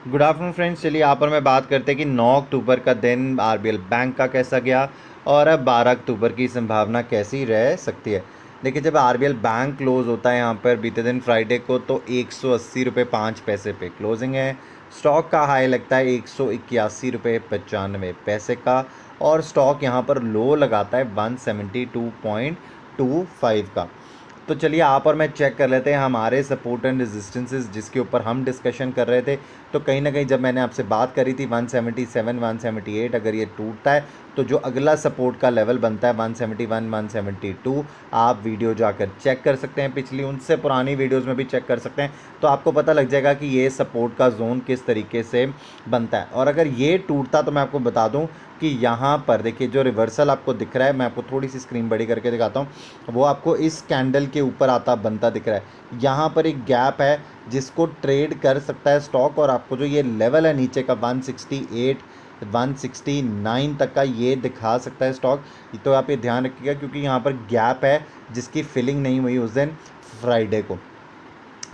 Good afternoon friends. चलिए यहाँ पर मैं बात करते हैं कि 9 अक्टूबर का दिन आरबीएल बैंक का कैसा गया और अब 12 अक्टूबर की संभावना कैसी रह सकती है। देखिए, जब आरबीएल बैंक क्लोज होता है यहाँ पर बीते दिन फ्राइडे को, तो 180 रुपये 5 पैसे पे क्लोजिंग है। स्टॉक का हाई लगता है 181 रुपये 95 पैसे का, और स्टॉक यहाँ पर लो लगाता है 172.25 का। तो चलिए यहाँ पर मैं चेक कर लेते हैं हमारे सपोर्ट एंड रेजिस्टेंसेस जिसके ऊपर हम डिस्कशन कर रहे थे। तो कहीं ना कहीं जब मैंने आपसे बात करी थी 177 178, अगर ये टूटता है तो जो अगला सपोर्ट का लेवल बनता है 171 172, आप वीडियो जाकर चेक कर सकते हैं, पिछली उनसे पुरानी वीडियोस में भी चेक कर सकते हैं। तो आपको पता लग जाएगा कि ये सपोर्ट का जोन किस तरीके से बनता है। और अगर ये टूटता तो मैं आपको बता दूं कि यहाँ पर देखिए जो रिवर्सल आपको दिख रहा है, मैं आपको थोड़ी सी स्क्रीन बड़ी करके दिखाता हूँ, वो आपको इस कैंडल के ऊपर आता बनता दिख रहा है। यहाँ पर एक गैप है जिसको ट्रेड कर सकता है स्टॉक, और आपको जो ये लेवल है नीचे का 168 169 तक का ये दिखा सकता है स्टॉक। तो आप ये ध्यान रखिएगा क्योंकि यहाँ पर गैप है जिसकी फिलिंग नहीं हुई उस दिन फ्राइडे को,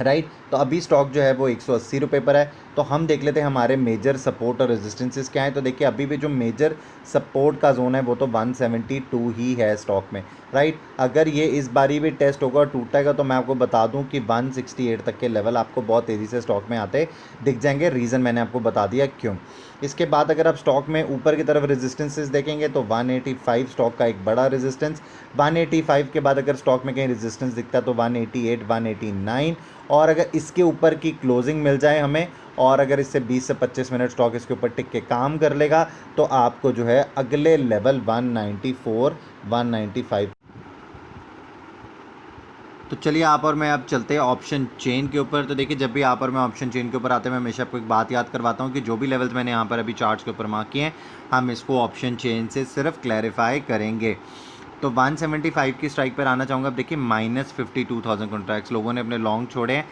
राइट। तो अभी स्टॉक जो है वो 180 रुपये पर है। तो हम देख लेते हैं हमारे मेजर सपोर्ट और रेजिस्टेंसेस क्या है। तो देखिए अभी भी जो मेजर सपोर्ट का जोन है वो तो 172 ही है स्टॉक में, राइट। अगर ये इस बारी भी टेस्ट होगा और टूटेगा तो मैं आपको बता दूं कि 168 तक के लेवल आपको बहुत तेज़ी से स्टॉक में आते दिख जाएंगे। रीज़न मैंने आपको बता दिया क्यों। इसके बाद अगर आप स्टॉक में ऊपर की तरफ रेजिस्टेंसेस देखेंगे तो 185 स्टॉक का एक बड़ा रेजिस्टेंस, 185 के बाद अगर स्टॉक में कहीं रेजिस्टेंस दिखता है तो 188 189, और अगर इसके ऊपर की क्लोजिंग मिल जाए हमें, और अगर इससे 20 से 25 मिनट स्टॉक इसके ऊपर टिक के काम कर लेगा तो आपको जो है अगले लेवल 194 195। तो चलिए यहाँ पर मैं अब चलते हैं ऑप्शन चेन के ऊपर। तो देखिए जब भी यहाँ पर मैं ऑप्शन चेन के ऊपर आते हैं मैं हमेशा आपको एक बात याद करवाता हूँ कि जो भी लेवल्स मैंने यहाँ पर अभी चार्ट्स के ऊपर मार्क किए हैं हम इसको ऑप्शन चेन से सिर्फ क्लैरिफाई करेंगे। तो 175 की स्ट्राइक पर आना चाहूँगा। अब देखिए -52,000 कॉन्ट्रैक्ट्स लोगों ने अपने लॉन्ग छोड़े हैं।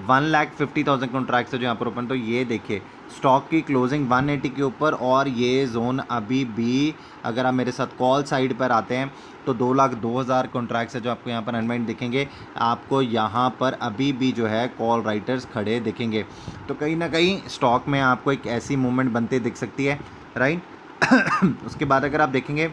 1,50,000 कॉन्ट्रैक्ट्स है जो यहाँ पर ओपन। तो ये देखिए स्टॉक की क्लोजिंग 180 के ऊपर, और ये जोन अभी भी अगर आप मेरे साथ कॉल साइड पर आते हैं तो 2,02,000 कॉन्ट्रैक्ट्स है जो आपको यहाँ पर अनवाइंड दिखेंगे। आपको यहाँ पर अभी भी जो है कॉल राइटर्स खड़े दिखेंगे। तो कहीं ना कहीं स्टॉक में आपको एक ऐसी मूवमेंट बनते दिख सकती है, राइट। उसके बाद अगर आप देखेंगे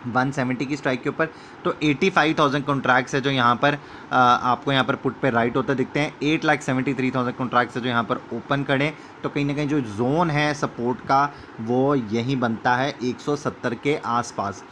170 की स्ट्राइक के ऊपर तो 85,000 कॉन्ट्रैक्ट्स है जो यहाँ पर आपको यहाँ पर पुट पे राइट होते दिखते हैं। 8,73,000 कॉन्ट्रैक्ट्स है जो यहाँ पर ओपन खड़े। तो कहीं ना कहीं जो जोन है सपोर्ट का वो यहीं बनता है 170 के आसपास,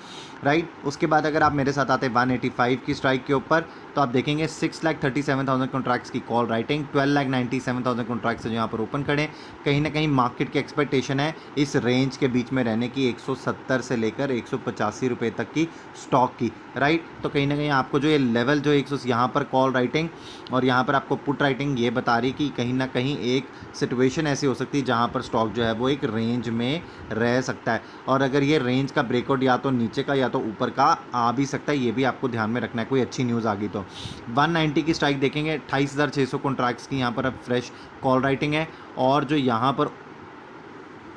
राइट। उसके बाद अगर आप मेरे साथ आते हैं 185 की स्ट्राइक के ऊपर तो आप देखेंगे 6,37,000 कॉन्ट्रैक्ट्स की कॉल राइटिंग, 12,97,000 कॉन्ट्रैक्ट्स है जो यहाँ पर ओपन खड़े। कहीं ना कहीं मार्केट की एक्सपेक्टेशन है इस रेंज के बीच में रहने की, 170 से लेकर 185 रुपये तक की स्टॉक की, राइट। तो कहीं ना कहीं आपको जो ये लेवल जो 100 यहाँ पर कॉल राइटिंग और यहाँ पर आपको पुट राइटिंग ये बता रही कि कहीं ना कहीं एक सिचुएशन ऐसी हो सकती है जहाँ पर स्टॉक जो है वो एक रेंज में रह सकता है। और अगर ये रेंज का ब्रेकआउट या तो नीचे का या तो ऊपर का आ भी सकता है, ये भी आपको ध्यान में रखना है कोई अच्छी न्यूज़ आ गई तो। 190 की स्ट्राइक देखेंगे 28,600 कॉन्ट्रैक्ट्स की यहाँ पर अब फ्रेश कॉल राइटिंग है, और जो यहाँ पर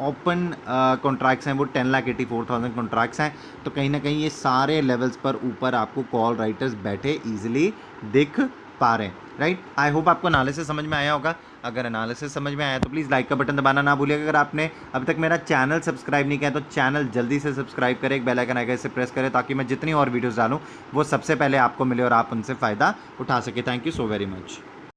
ओपन कॉन्ट्रैक्ट्स हैं वो 10,84,000 कॉन्ट्रैक्ट्स हैं। तो कहीं ना कहीं ये सारे लेवल्स पर ऊपर आपको कॉल राइटर्स बैठे ईजिली दिख पा रहे हैं, राइट। आई होप आपको एनालिसिस समझ में आया होगा। अगर एनालिसिस समझ में आया तो प्लीज़ लाइक का बटन दबाना ना भूलिएगा। अगर आपने अभी तक मेरा चैनल सब्सक्राइब नहीं किया तो चैनल जल्दी से सब्सक्राइब करें, एक बेल आइकन आएगा इसे प्रेस करें ताकि मैं जितनी और वीडियोस डालूँ वो सबसे पहले आपको मिले और आप उनसे फ़ायदा उठा सके। Thank you so very much.